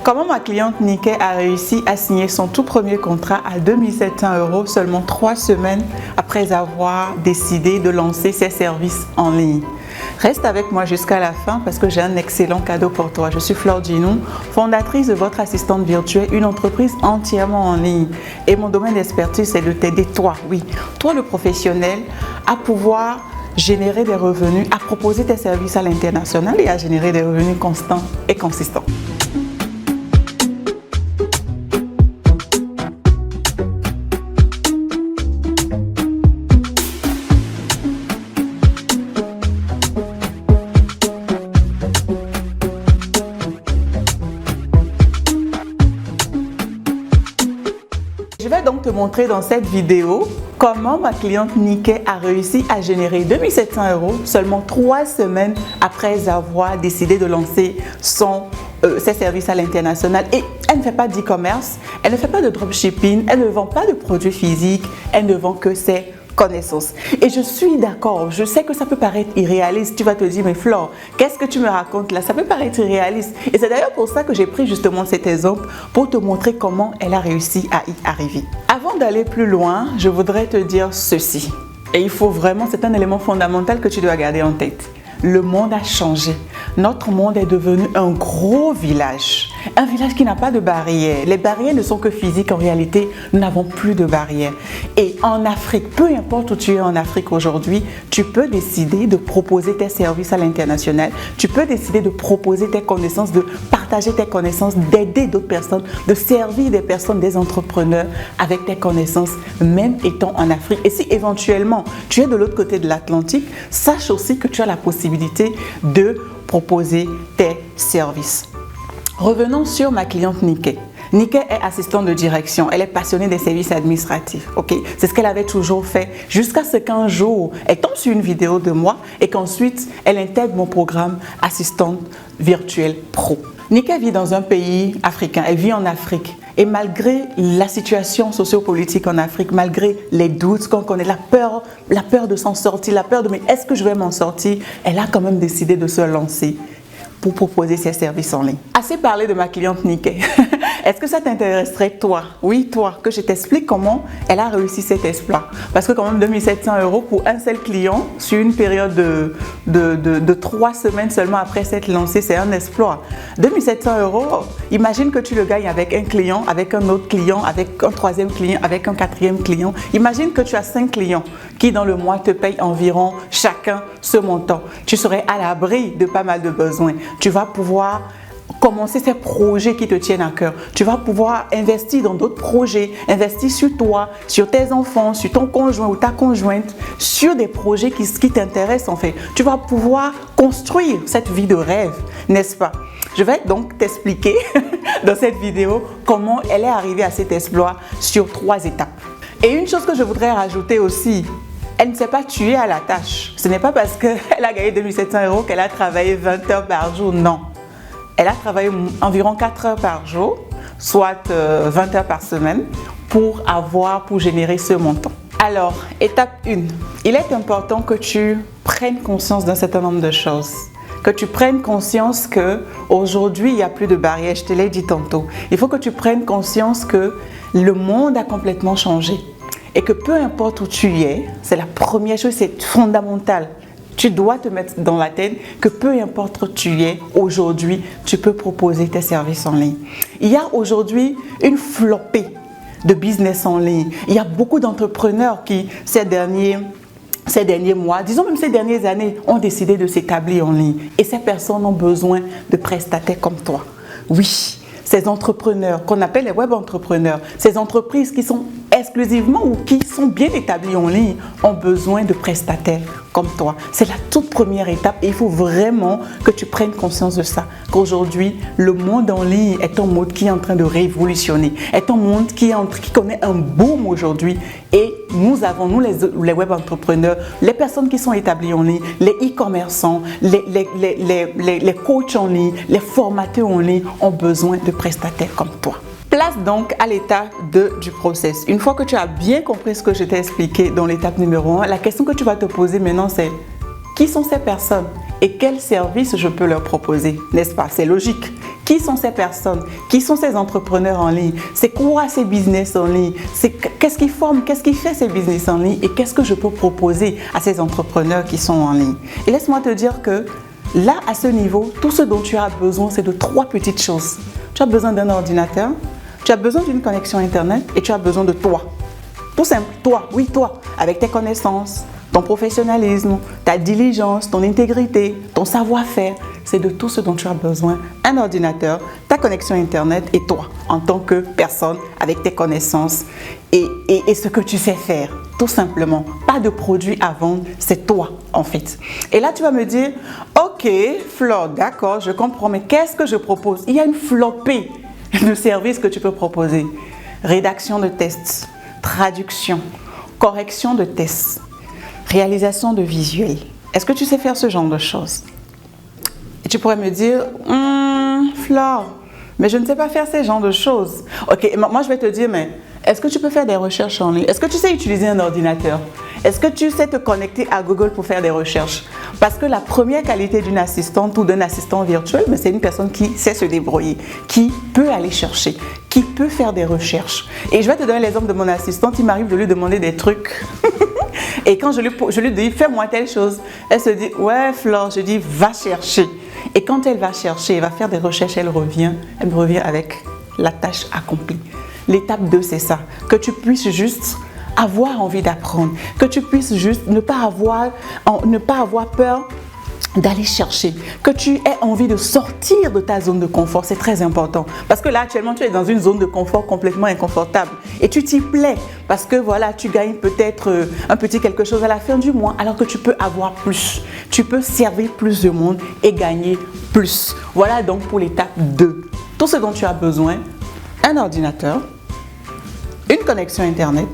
Comment ma cliente Niké a réussi à signer son tout premier contrat à 2700 € seulement 3 semaines après avoir décidé de lancer ses services en ligne? Reste avec moi jusqu'à la fin parce que j'ai un excellent cadeau pour toi. Je suis Flore Djinou, fondatrice de votre assistante virtuelle, une entreprise entièrement en ligne. Et mon domaine d'expertise, c'est de t'aider, toi, oui, toi le professionnel, à pouvoir générer des revenus, à proposer tes services à l'international et à générer des revenus constants et consistants. Je vais donc te montrer dans cette vidéo comment ma cliente Niké a réussi à générer 2700 € seulement 3 semaines après avoir décidé de lancer ses services à l'international. Et elle ne fait pas d'e-commerce, elle ne fait pas de dropshipping, elle ne vend pas de produits physiques, elle ne vend que ses connaissances. Et je suis d'accord, je sais que ça peut paraître irréaliste. Tu vas te dire, mais Flore, qu'est-ce que tu me racontes là? Ça peut paraître irréaliste. Et c'est d'ailleurs pour ça que j'ai pris justement cet exemple pour te montrer comment elle a réussi à y arriver. Avant d'aller plus loin, je voudrais te dire ceci. Et il faut vraiment, c'est un élément fondamental que tu dois garder en tête. Le monde a changé. Notre monde est devenu un gros village. Un village qui n'a pas de barrières. Les barrières ne sont que physiques. En réalité, nous n'avons plus de barrières. Et en Afrique, peu importe où tu es en Afrique aujourd'hui, tu peux décider de proposer tes services à l'international. Tu peux décider de proposer tes connaissances, de partager tes connaissances, d'aider d'autres personnes, de servir des personnes, des entrepreneurs avec tes connaissances, même étant en Afrique. Et si éventuellement tu es de l'autre côté de l'Atlantique, sache aussi que tu as la possibilité de proposer tes services. Revenons sur ma cliente Niké. Niké est assistante de direction, elle est passionnée des services administratifs, ok? C'est ce qu'elle avait toujours fait jusqu'à ce qu'un jour, elle tombe sur une vidéo de moi et qu'ensuite, elle intègre mon programme assistante virtuelle pro. Niké vit dans un pays africain, elle vit en Afrique. Et malgré la situation sociopolitique en Afrique, malgré les doutes qu'on connaît, la peur de s'en sortir, la peur de mais est-ce que je vais m'en sortir, elle a quand même décidé de se lancer pour proposer ses services en ligne. Assez parlé de ma cliente Niké. Est-ce que ça t'intéresserait toi? Oui, toi, que je t'explique comment elle a réussi cet exploit. Parce que quand même 2700 € pour un seul client sur une période de 3 semaines seulement après s'être lancé, c'est un exploit. 2700 €, imagine que tu le gagnes avec un client, avec un autre client, avec un troisième client, avec un quatrième client. Imagine que tu as 5 clients qui dans le mois te payent environ chacun ce montant. Tu serais à l'abri de pas mal de besoins. Tu vas pouvoir commencer ces projets qui te tiennent à cœur. Tu vas pouvoir investir dans d'autres projets, investir sur toi, sur tes enfants, sur ton conjoint ou ta conjointe, sur des projets qui t'intéressent en fait. Tu vas pouvoir construire cette vie de rêve, n'est-ce pas? Je vais donc t'expliquer dans cette vidéo comment elle est arrivée à cet exploit sur 3 étapes. Et une chose que je voudrais rajouter aussi, elle ne s'est pas tuée à la tâche. Ce n'est pas parce qu'elle a gagné 2700 € qu'elle a travaillé 20 heures par jour, non. Elle a travaillé environ 4 heures par jour, soit 20 heures par semaine, pour générer ce montant. Alors, étape 1, il est important que tu prennes conscience d'un certain nombre de choses. Que tu prennes conscience qu'aujourd'hui, il n'y a plus de barrières, je te l'ai dit tantôt. Il faut que tu prennes conscience que le monde a complètement changé. Et que peu importe où tu es, c'est la première chose, c'est fondamental. Tu dois te mettre dans la tête que peu importe où tu es, aujourd'hui, tu peux proposer tes services en ligne. Il y a aujourd'hui une flopée de business en ligne. Il y a beaucoup d'entrepreneurs qui, ces derniers mois, disons même ces dernières années, ont décidé de s'établir en ligne. Et ces personnes ont besoin de prestataires comme toi. Oui, ces entrepreneurs qu'on appelle les web entrepreneurs, ces entreprises qui sont exclusivement ou qui sont bien établies en ligne ont besoin de prestataires comme toi. C'est la toute première étape et il faut vraiment que tu prennes conscience de ça. Qu'aujourd'hui, le monde en ligne est un monde qui est en train de révolutionner, est un monde qui connaît un boom aujourd'hui. Et nous avons, nous les web entrepreneurs, les personnes qui sont établies en ligne, les e-commerçants, les coachs en ligne, les formateurs en ligne ont besoin de prestataires comme toi. Place donc à l'étape 2 du process. Une fois que tu as bien compris ce que je t'ai expliqué dans l'étape numéro 1, la question que tu vas te poser maintenant c'est qui sont ces personnes et quels services je peux leur proposer, n'est-ce pas? C'est logique. Qui sont ces personnes? Qui sont ces entrepreneurs en ligne? C'est quoi ces business en ligne? Qu'est-ce qu'ils forment? Qu'est-ce qui fait ces business en ligne? Et qu'est-ce que je peux proposer à ces entrepreneurs qui sont en ligne? Et laisse-moi te dire que là, à ce niveau, tout ce dont tu as besoin, c'est de 3 petites choses. Tu as besoin d'un ordinateur, tu as besoin d'une connexion Internet et tu as besoin de toi. Tout simple, toi, oui toi, avec tes connaissances, ton professionnalisme, ta diligence, ton intégrité, ton savoir-faire. C'est de tout ce dont tu as besoin. Un ordinateur, ta connexion Internet et toi, en tant que personne avec tes connaissances et ce que tu sais faire. Tout simplement, pas de produit à vendre, c'est toi en fait. Et là, tu vas me dire, ok, Flore, d'accord, je comprends, mais qu'est-ce que je propose? Il y a une flopée de services que tu peux proposer. Rédaction de tests, traduction, correction de tests, réalisation de visuels. Est-ce que tu sais faire ce genre de choses? Et tu pourrais me dire, Flore, mais je ne sais pas faire ce genre de choses. Ok, moi je vais te dire, mais est-ce que tu peux faire des recherches en ligne? Est-ce que tu sais utiliser un ordinateur? Est-ce que tu sais te connecter à Google pour faire des recherches? Parce que la première qualité d'une assistante ou d'un assistant virtuel, c'est une personne qui sait se débrouiller, qui peut aller chercher, qui peut faire des recherches. Et je vais te donner l'exemple de mon assistante. Il m'arrive de lui demander des trucs. Et quand je lui dis, fais-moi telle chose, elle se dit, ouais Flore, je dis, va chercher. Et quand elle va chercher, elle va faire des recherches, elle me revient avec la tâche accomplie. L'étape 2, c'est ça, que tu puisses juste avoir envie d'apprendre, que tu puisses juste ne pas avoir peur d'aller chercher, que tu aies envie de sortir de ta zone de confort, c'est très important. Parce que là, actuellement, tu es dans une zone de confort complètement inconfortable et tu t'y plais parce que voilà, tu gagnes peut-être un petit quelque chose à la fin du mois alors que tu peux avoir plus. Tu peux servir plus de monde et gagner plus. Voilà donc pour l'étape 2. Tout ce dont tu as besoin, un ordinateur, une connexion Internet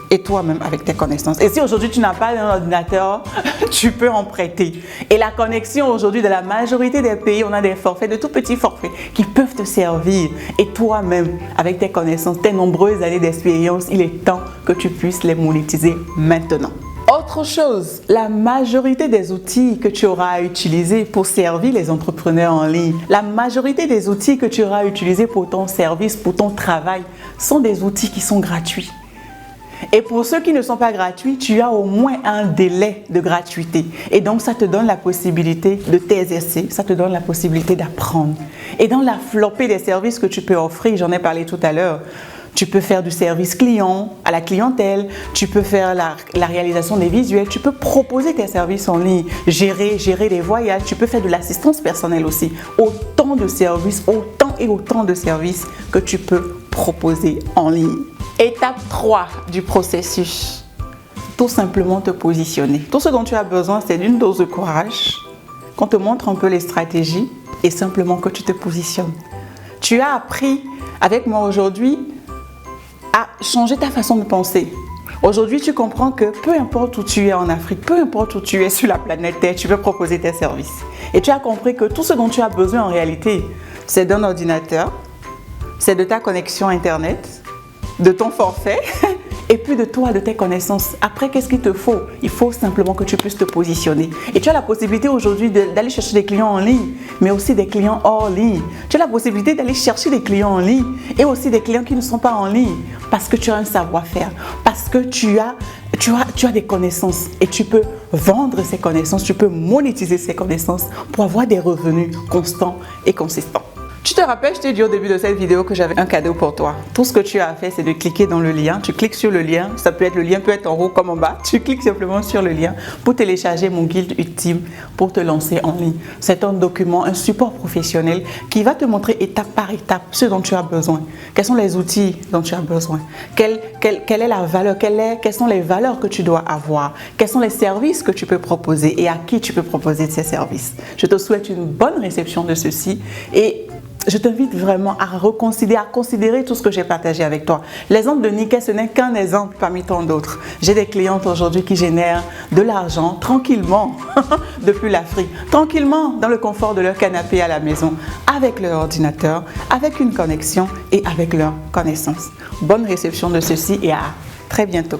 et toi-même avec tes connaissances. Et si aujourd'hui tu n'as pas un ordinateur, tu peux en prêter. Et la connexion aujourd'hui de la majorité des pays, on a des forfaits, de tout petits forfaits qui peuvent te servir. Et toi-même avec tes connaissances, tes nombreuses années d'expérience, il est temps que tu puisses les monétiser maintenant. Autre chose, la majorité des outils que tu auras à utiliser pour servir les entrepreneurs en ligne, la majorité des outils que tu auras à utiliser pour ton service, pour ton travail, sont des outils qui sont gratuits. Et pour ceux qui ne sont pas gratuits, tu as au moins un délai de gratuité. Et donc, ça te donne la possibilité de t'exercer, ça te donne la possibilité d'apprendre. Et dans la flopée des services que tu peux offrir, j'en ai parlé tout à l'heure, tu peux faire du service client à la clientèle, tu peux faire la réalisation des visuels, tu peux proposer tes services en ligne, gérer des voyages, tu peux faire de l'assistance personnelle aussi. Autant de services que tu peux proposer en ligne. Étape 3 du processus, tout simplement te positionner. Tout ce dont tu as besoin, c'est d'une dose de courage, qu'on te montre un peu les stratégies et simplement que tu te positionnes. Tu as appris avec moi aujourd'hui à changer ta façon de penser. Aujourd'hui, tu comprends que peu importe où tu es en Afrique, peu importe où tu es sur la planète Terre, tu peux proposer tes services. Et tu as compris que tout ce dont tu as besoin en réalité, c'est d'un ordinateur, c'est de ta connexion Internet, de ton forfait et puis de toi, de tes connaissances. Après, qu'est-ce qu'il te faut? Il faut simplement que tu puisses te positionner. Et tu as la possibilité aujourd'hui d'aller chercher des clients en ligne, mais aussi des clients hors ligne. Tu as la possibilité d'aller chercher des clients en ligne et aussi des clients qui ne sont pas en ligne parce que tu as un savoir-faire, parce que tu as des connaissances et tu peux vendre ces connaissances, tu peux monétiser ces connaissances pour avoir des revenus constants et consistants. Tu te rappelles, je t'ai dit au début de cette vidéo que j'avais un cadeau pour toi. Tout ce que tu as à faire, c'est de cliquer dans le lien. Tu cliques sur le lien, le lien peut être en haut comme en bas. Tu cliques simplement sur le lien pour télécharger mon guide ultime pour te lancer en ligne. C'est un document, un support professionnel qui va te montrer étape par étape ce dont tu as besoin. Quels sont les outils dont tu as besoin? Quelle est la valeur? Quelles sont les valeurs que tu dois avoir? Quels sont les services que tu peux proposer et à qui tu peux proposer ces services? Je te souhaite une bonne réception de ceci et je t'invite vraiment à considérer tout ce que j'ai partagé avec toi. L'exemple de Niké, ce n'est qu'un exemple parmi tant d'autres. J'ai des clientes aujourd'hui qui génèrent de l'argent tranquillement depuis l'Afrique, tranquillement dans le confort de leur canapé à la maison, avec leur ordinateur, avec une connexion et avec leurs connaissances. Bonne réception de ceci et à très bientôt.